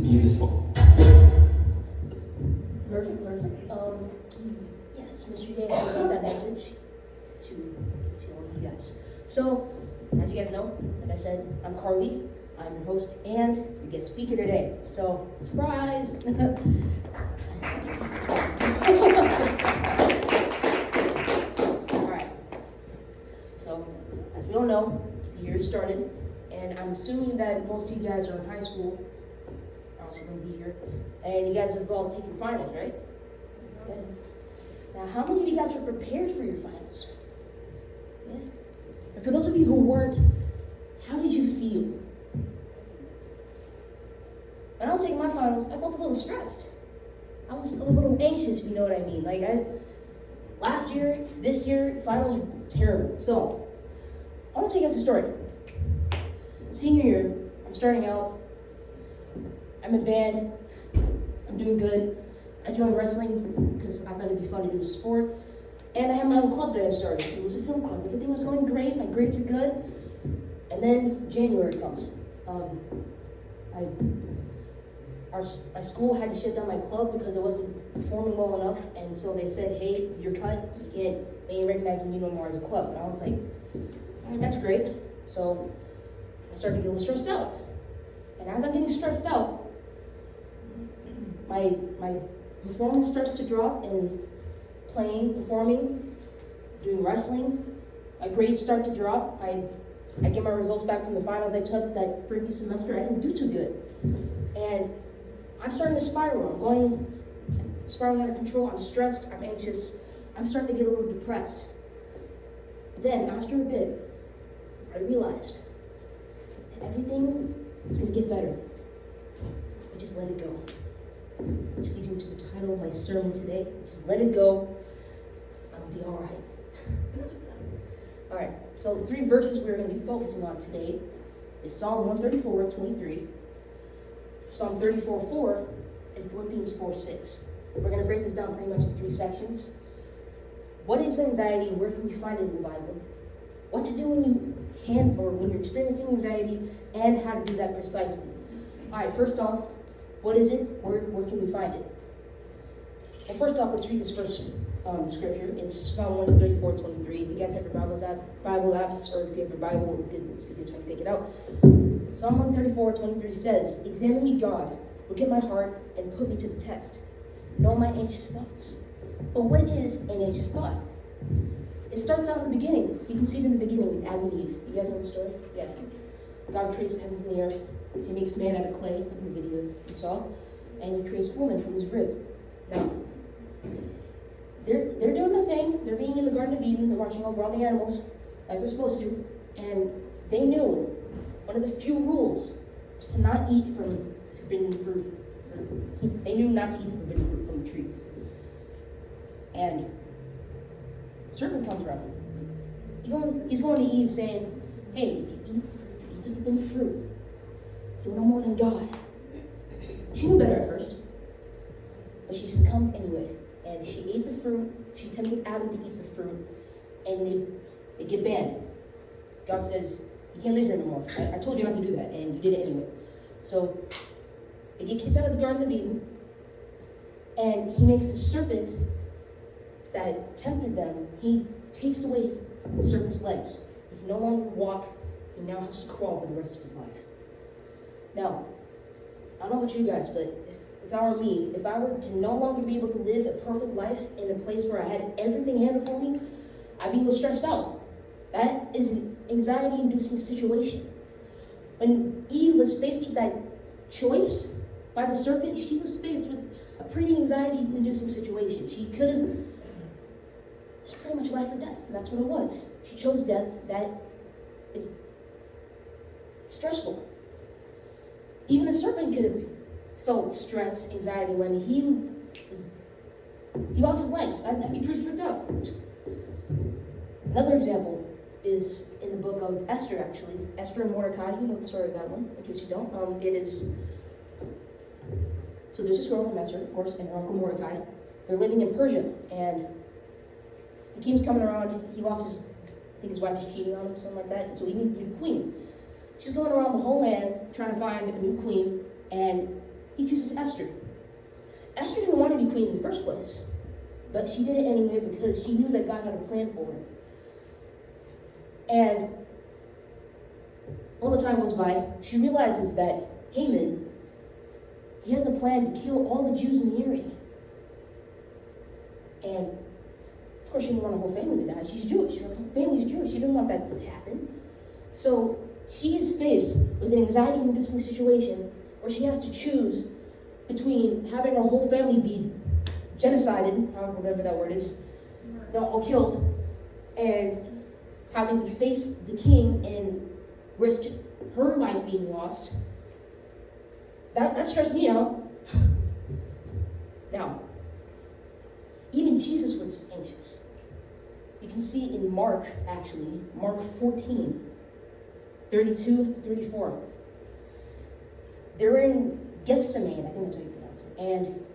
beautiful. Perfect. Yes, Mr. Day has got that message to all you guys. So, as you guys know, like I said, I'm Carlee. I'm your host and your guest speaker today. So, surprise! Alright. So, as we all know, the year started, and I'm assuming that most of you guys are in high school, are also going to be here, and you guys have all taken finals, right? Yeah. Now, how many of you guys were prepared for your finals? Yeah. And for those of you who weren't, how did you feel? When I was taking my finals, I felt a little stressed. I was a little anxious, if you know what I mean. Last year, this year, finals were terrible. So, I want to tell you guys a story. Senior year, I'm starting out. I'm in band. I'm doing good. I joined wrestling because I thought it'd be fun to do a sport. And I had my own club that I started. It was a film club. Everything was going great. My grades were good. And then January comes. My school had to shut down my club because I wasn't performing well enough. And so they said, hey, you're cut. They ain't recognizing you no more as a club. And I was like, all right, that's great. So I started to get a little stressed out. And as I'm getting stressed out, my performance starts to drop in playing, performing, doing wrestling. My grades start to drop. I get my results back from the finals I took that previous semester. I didn't do too good. And I'm starting to spiral. I'm spiraling out of control. I'm stressed. I'm anxious. I'm starting to get a little depressed. Then, after a bit, I realized that everything is going to get better. I just let it go. Which leads into the title of my sermon today. Just let it go. I'll be all right. All right, so the three verses we're going to be focusing on today is Psalm 134:23, Psalm 34:4, and Philippians 4:6. We're going to break this down pretty much in three sections. What is anxiety and where can we find it in the Bible? What to do when you're experiencing anxiety, and how to do that precisely. All right, first off, what is it? Where can we find it? Well, first off, let's read this first scripture. It's Psalm 134:23. If you guys have your Bible apps, or if you have your Bible, it's a good time to take it out. Psalm 134:23 says, examine me, God, look at my heart, and put me to the test. Know my anxious thoughts. But what is an anxious thought? It starts out in the beginning. You can see it in the beginning with Adam and Eve. You guys know the story? Yeah. God creates the heavens and the earth. He makes man out of clay, in the video you saw, and he creates woman from his rib. Now, they're doing the thing. They're being in the Garden of Eden. They're watching over all the animals like they're supposed to, and they knew one of the few rules was to not eat from forbidden fruit. They knew not to eat forbidden fruit from the tree. And the serpent comes around. He's going to Eve saying, hey, if you eat the forbidden fruit, you'll know more than God. She knew better at first, but she succumbed anyway. And she ate the fruit. She tempted Adam to eat the fruit, and they get banned. God says, you can't live here anymore. I told you not to do that, and you did it anyway. So they get kicked out of the Garden of Eden, and he makes the serpent that tempted them, he takes away the serpent's legs. He can no longer walk. He now has to crawl for the rest of his life. Now, I don't know about you guys, but if I were me, if I were to no longer be able to live a perfect life in a place where I had everything handled for me, I'd be a little stressed out. That is an anxiety-inducing situation. When Eve was faced with that choice by the serpent, she was faced with a pretty anxiety-inducing situation. She could have, it's pretty much life or death, and that's what it was. She chose death. That is stressful. Even the serpent could have felt stress, anxiety when he lost his legs. I'd be pretty freaked out. Another example is in the book of Esther, actually. Esther and Mordecai, you know the story of that one, in case you don't. So there's this girl named Esther, of course, and her uncle Mordecai. They're living in Persia, and the king's coming around. He lost his, I think his wife is cheating on him, something like that, and so he needs a new queen. She's going around the whole land trying to find a new queen, and he chooses Esther. Esther didn't want to be queen in the first place, but she did it anyway because she knew that God had a plan for her. And a little time goes by, she realizes that Haman, he has a plan to kill all the Jews in the area. And of course she didn't want her whole family to die. She's Jewish, her family's Jewish. She didn't want that to happen. So she is faced with an anxiety-inducing situation where she has to choose between having her whole family be genocided, however, whatever that word is, they're all killed, and having to face the king and risk her life being lost. That stressed me out. Now, even Jesus was anxious. You can see in Mark, actually, Mark 14, 32 to 34. They're in Gethsemane, I think that's how you pronounce it. And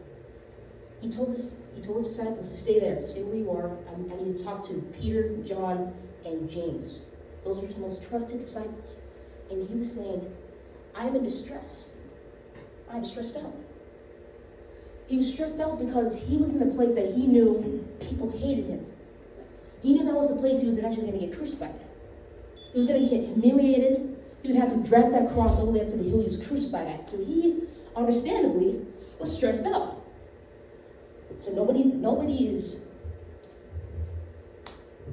he told his disciples to stay there, stay where you are. I need to talk to Peter, John, and James. Those are his most trusted disciples. And he was saying, I am in distress. I am stressed out. He was stressed out because he was in a place that he knew people hated him. He knew that was the place he was eventually going to get crucified at. He was going to get humiliated. He would have to drag that cross all the way up to the hill he was crucified at. So he, understandably, was stressed out. So nobody is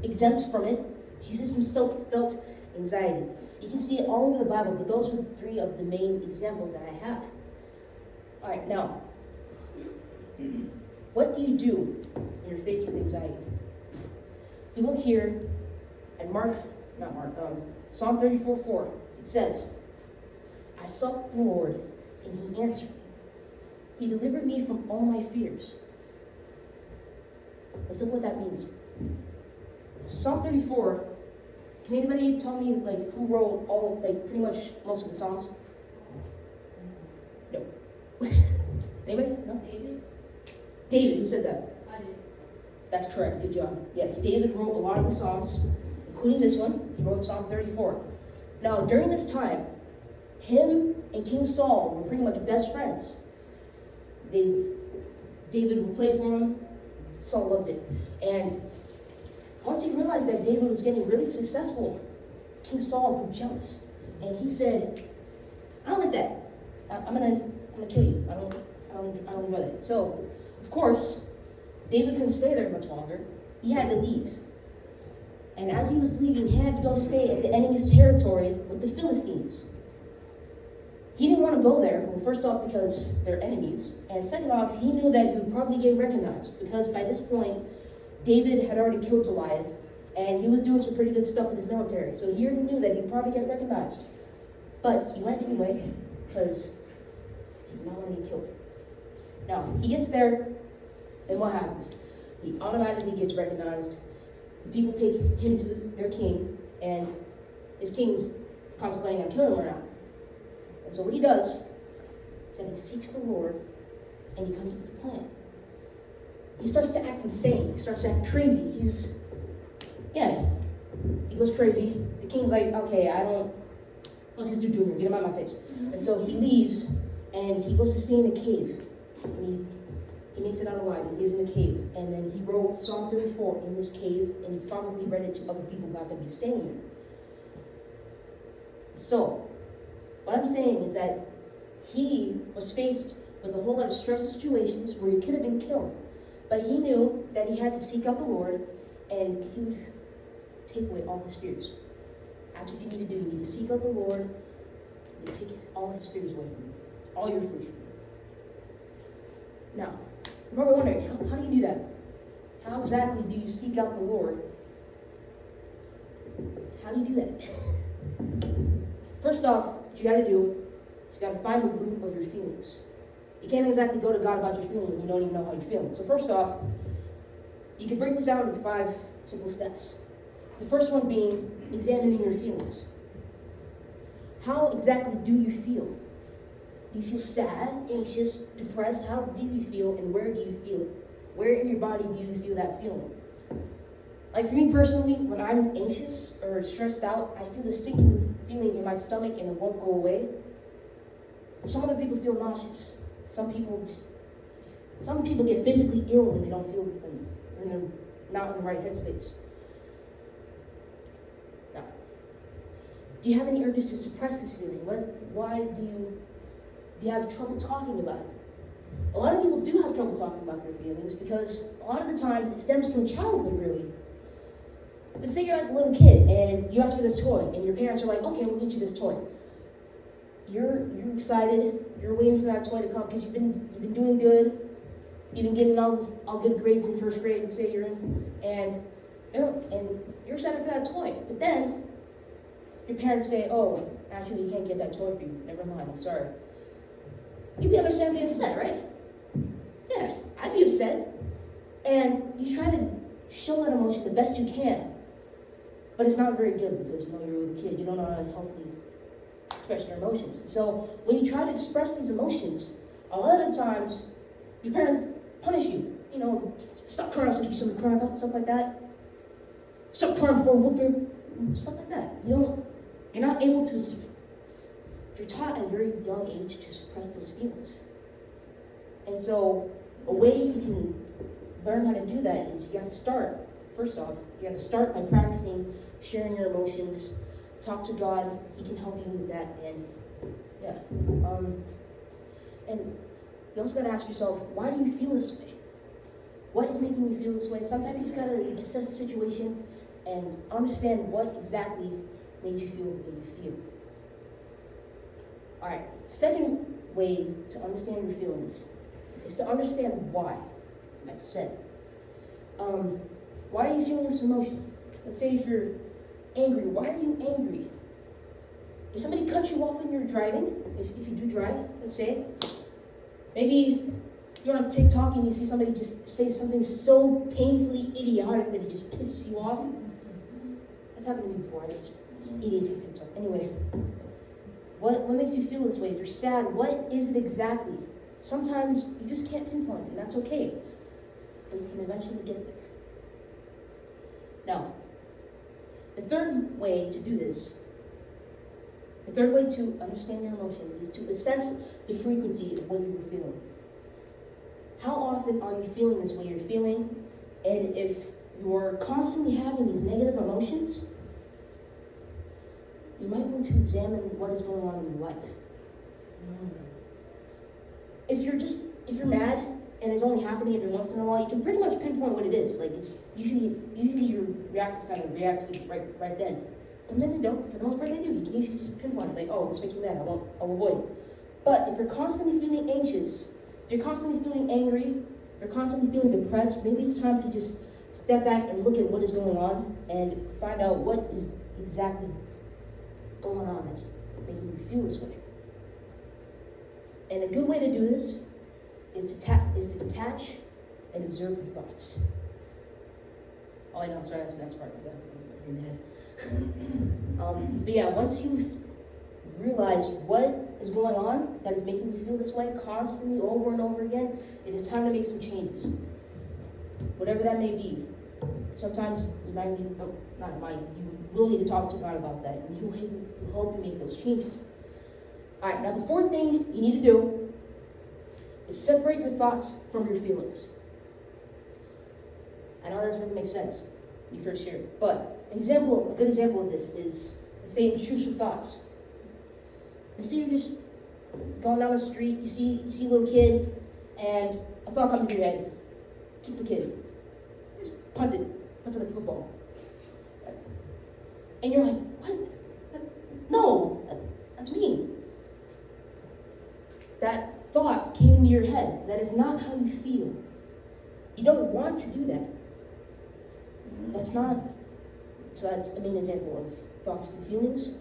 exempt from it. Jesus himself felt anxiety. You can see it all over the Bible, but those are three of the main examples that I have. All right, now, what do you do when you're faced with anxiety? If you look here at Psalm 34:4, it says, I sought the Lord, and he answered me. He delivered me from all my fears. Let's look what that means. Psalm 34, can anybody tell me who wrote pretty much most of the Psalms? No. Anybody? No? David, who said that? I did. That's correct, good job. Yes, David wrote a lot of the Psalms, including this one. He wrote Psalm 34. Now, during this time, him and King Saul were pretty much best friends. David would play for him. Saul loved it. And once he realized that David was getting really successful, King Saul grew jealous. And he said, I don't like that. I'm gonna kill you. I don't enjoy that. So, of course, David couldn't stay there much longer. He had to leave. And as he was leaving, he had to go stay at the enemy's territory with the Philistines. He didn't want to go there, well, first off, because they're enemies, and second off, he knew that he would probably get recognized, because by this point, David had already killed Goliath, and he was doing some pretty good stuff with his military, so he already knew that he'd probably get recognized. But he went anyway, because he did not want to get killed. Now, he gets there, and what happens? He automatically gets recognized. The people take him to their king, and his king is contemplating on killing him or not. And so what he does is that he seeks the Lord, and he comes up with a plan. He starts to act insane. He starts to act crazy. He goes crazy. The king's like, okay, what's this dude doing here? Get him out of my face. And so he leaves, and he goes to stay in a cave. And he makes it out alive. He stays in a cave. And then he wrote Psalm 34 in this cave, and he probably read it to other people who happened to be staying there. So, what I'm saying is that he was faced with a whole lot of stressful situations where he could have been killed. But he knew that he had to seek out the Lord, and he would take away all his fears. That's what you need to do. You need to seek out the Lord, and take all his fears away from you. All your fears from you. Now, you're probably wondering, how do you do that? How exactly do you seek out the Lord? How do you do that? First off, what you gotta do is you gotta find the root of your feelings. You can't exactly go to God about your feelings when you don't even know how you're feeling. So first off, you can break this down into 5 simple steps. The first one being examining your feelings. How exactly do you feel? Do you feel sad, anxious, depressed? How do you feel, and where do you feel it? Where in your body do you feel that feeling? Like for me personally, when I'm anxious or stressed out, I feel the sinking feeling in my stomach and it won't go away. Some other people feel nauseous. Some people get physically ill when they don't feel when they're not in the right headspace. Now, do you have any urges to suppress this feeling? Why do you have trouble talking about it? A lot of people do have trouble talking about their feelings because a lot of the time it stems from childhood, really. Let's say you're like a little kid and you ask for this toy and your parents are like, okay, we'll get you this toy. You're excited, you're waiting for that toy to come because you've been doing good, you've been getting all good grades in first grade, let's say you're in, and you're excited for that toy. But then your parents say, oh, actually you can't get that toy for you. Never mind, I'm sorry. You'd be understandably upset, right? Yeah, I'd be upset. And you try to show that emotion the best you can. But it's not very good because you're a little kid. You don't know how to healthily express your emotions. And so when you try to express these emotions, a lot of the times your parents punish you. Stop crying, so you something to cry about, stuff like that. Stop crying before whooping, stuff like that. You're not able to. You're taught at a very young age to suppress those feelings. And so a way you can learn how to do that is you got to start. First off, you got to start by practicing sharing your emotions. Talk to God. He can help you with that. And yeah. And you also got to ask yourself, why do you feel this way? What is making you feel this way? Sometimes you just got to assess the situation and understand what exactly made you feel the way you feel. All right, second way to understand your feelings is to understand why, like I said. Why are you feeling this emotion? Let's say if you're angry, why are you angry? Did somebody cut you off when you're driving? If you do drive, let's say. Maybe you're on TikTok and you see somebody just say something so painfully idiotic that it just pisses you off. That's happened to me before. I just idiots on TikTok. Anyway. What makes you feel this way? If you're sad, what is it exactly? Sometimes you just can't pinpoint it, and that's okay. But you can eventually get there. Now, the third way to do this, the third way to understand your emotion is to assess the frequency of what you were feeling. How often are you feeling this way you're feeling? And if you're constantly having these negative emotions, you might want to examine what is going on in your life. If you're mad and it's only happening every once in a while, you can pretty much pinpoint what it is. Like it's usually your reacts to it right then. Sometimes they don't, but for the most part they do. You can usually just pinpoint it, like, oh, this makes me mad, I'll avoid it. But if you're constantly feeling anxious, if you're constantly feeling angry, if you're constantly feeling depressed, maybe it's time to just step back and look at what is going on and find out what is exactly going on that's making you feel this way. And a good way to do this is to detach and observe your thoughts. Oh, I know, sorry, that's the next part of that in the head. But yeah, once you've realized what is going on that is making you feel this way constantly over and over again, it is time to make some changes. Whatever that may be. Sometimes you might need, you will need to talk to God about that, and He'll help you make those changes. All right, now the fourth thing you need to do is separate your thoughts from your feelings. I know that doesn't really make sense when you first hear it, but a good example of this is, let's say, intrusive thoughts. Let's say you're just going down the street, you see a little kid, and a thought comes into your head. Kick the kid. Just punt it like a football. And you're like, what? No, that's mean. That thought came into your head. That is not how you feel. You don't want to do that. That's the main example of thoughts and feelings.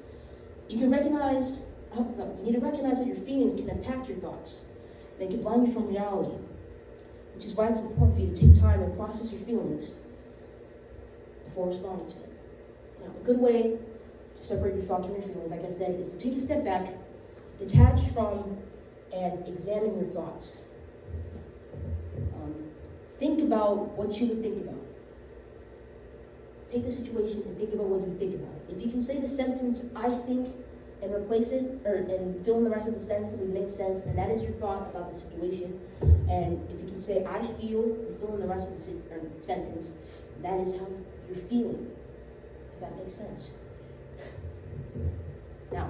You need to recognize that your feelings can impact your thoughts. They can blind you from reality, which is why it's important for you to take time and process your feelings before responding to them. Now, a good way to separate your thoughts from your feelings, like I said, is to take a step back, detach from, and examine your thoughts. Think about what you would think about. Take the situation and think about what you would think about it. If you can say the sentence, I think, and replace it, and fill in the rest of the sentence that would make sense, and that is your thought about the situation. And if you can say, I feel, and fill in the rest of the sentence, that is how you're feeling, if that makes sense. Now,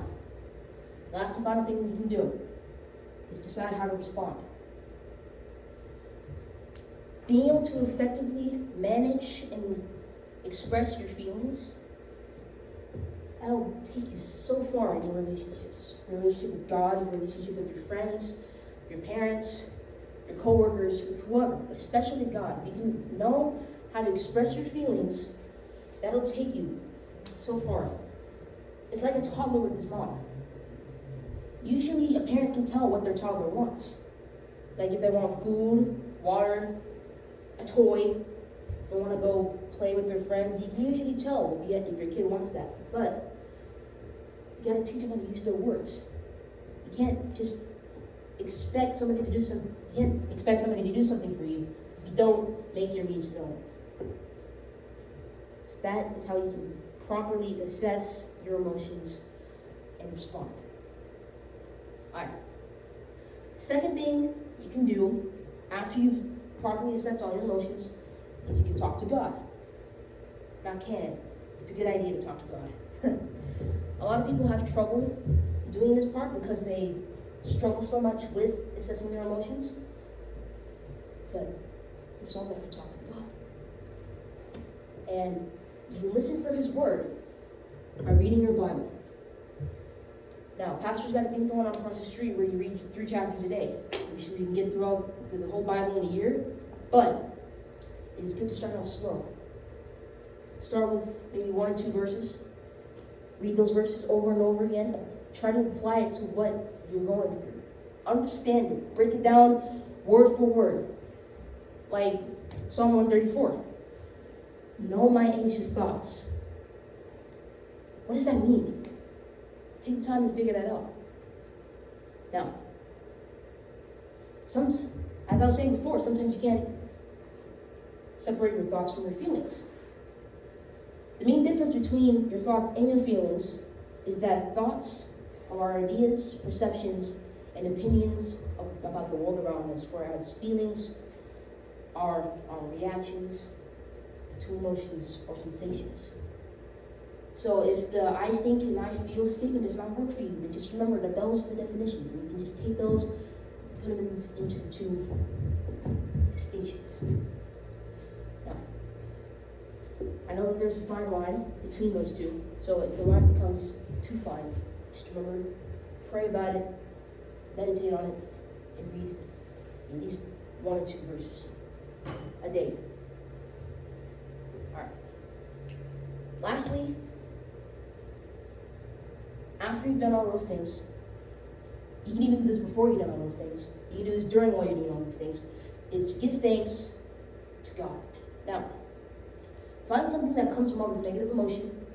last and final thing you can do is decide how to respond. Being able to effectively manage and express your feelings, that'll take you so far in your relationships. Your relationship with God, your relationship with your friends, your parents, your coworkers, with whoever, but especially God. If you can know how to express your feelings, that'll take you so far. It's like a toddler with his mom. Usually a parent can tell what their toddler wants. Like if they want food, water, a toy, if they want to go play with their friends, you can usually tell if your kid wants that. But you gotta teach them how to use their words. You can't just expect somebody to do something. You can't expect somebody to do something for you if you don't make your needs known. So that is how you can properly assess your emotions and respond. Alright. Second thing you can do after you've properly assessed all your emotions is you can talk to God. Not can. It's a good idea to talk to God. A lot of people have trouble doing this part because they struggle so much with assessing their emotions. But it's all that you're talking to God. And you listen for His word by reading your Bible. Now, pastor's got a thing going on across the street where you read 3 chapters a day. You can get through the whole Bible in a year, but it is good to start off slow. Start with maybe 1 or 2 verses. Read those verses over and over again. Try to apply it to what you're going through. Understand it. Break it down word for word. Like Psalm 134. Know my anxious thoughts. What does that mean? Take the time to figure that out. Now, as I was saying before, sometimes you can't separate your thoughts from your feelings. The main difference between your thoughts and your feelings is that thoughts are our ideas, perceptions, and opinions about the world around us, whereas feelings are our reactions to emotions or sensations. So if the I think and I feel statement does not work for you, then just remember that those are the definitions, and you can just take those and put them into the 2 distinctions. Now, I know that there's a fine line between those 2, so if the line becomes too fine, just remember, pray about it, meditate on it, and read at least 1 or 2 verses a day. Alright. Lastly, after you've done all those things, you can even do this before you've done all those things, you can do this during while you're doing all these things, is to give thanks to God. Now, find something that comes from all this negative emotion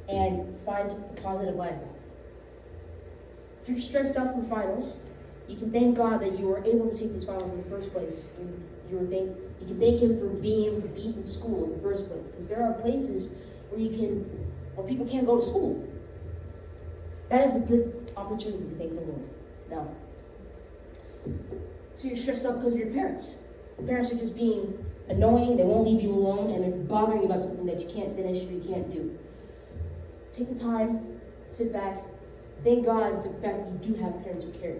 and find a positive light about it. If you're stressed out from finals, you can thank God that you were able to take these finals in the first place. And you can thank Him for being able to be in school in the first place. Because there are places where people can't go to school. That is a good opportunity to thank the Lord. Now, so you're stressed out because of your parents. Your parents are just being annoying, they won't leave you alone, and they're bothering you about something that you can't finish or you can't do. Take the time, sit back, thank God for the fact that you do have parents who care.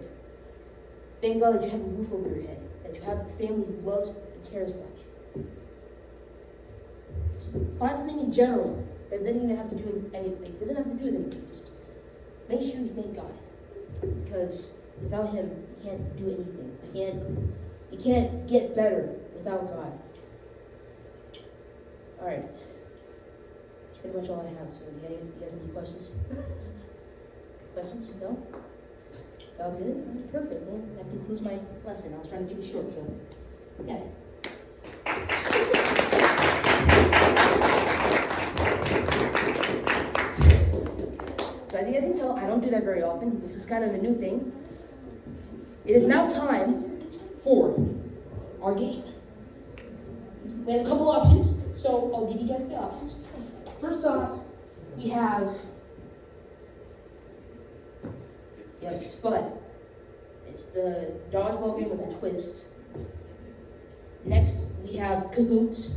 Thank God that you have a roof over your head, that you have a family who loves and cares about you. So find something in general that doesn't even have to do with anything. It doesn't have to do with anything. Just make sure you thank God, because without Him, you can't do anything. You can't get better without God. All right. That's pretty much all I have. So, do you guys have any questions? Questions? No? All good? Perfect. Well, that concludes my lesson. I was trying to keep it short, so yeah. So as you guys can tell, I don't do that very often. This is kind of a new thing. It is now time for our game. We have a couple options, so I'll give you guys the options. First off, we have You have Spud. It's the dodgeball game with a twist. Next, we have Kahoot.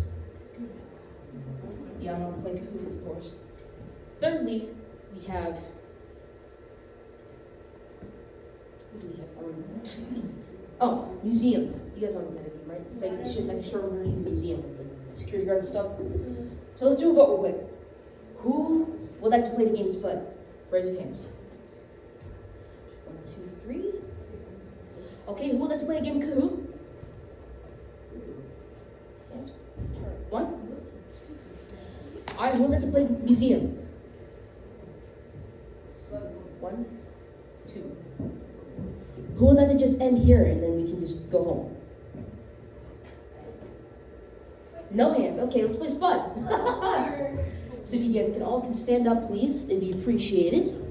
Yeah, I know how to play Kahoot, of course. Thirdly, we have. What do we have? Oh, Museum. You guys know what that is, right? It's like a short version museum with the security guard and stuff. So let's do a vote real quick. Who would like to play the game Spud? Raise your hands. 1, 2, 3. Okay, who would like to play a game Kahoot? Yes. 1. Alright, who would like to play Museum? 1, 2. Who would like to just end here and then we can just go home? No hands. Okay, let's play Spud. So if you guys can stand up, please, it'd be appreciated.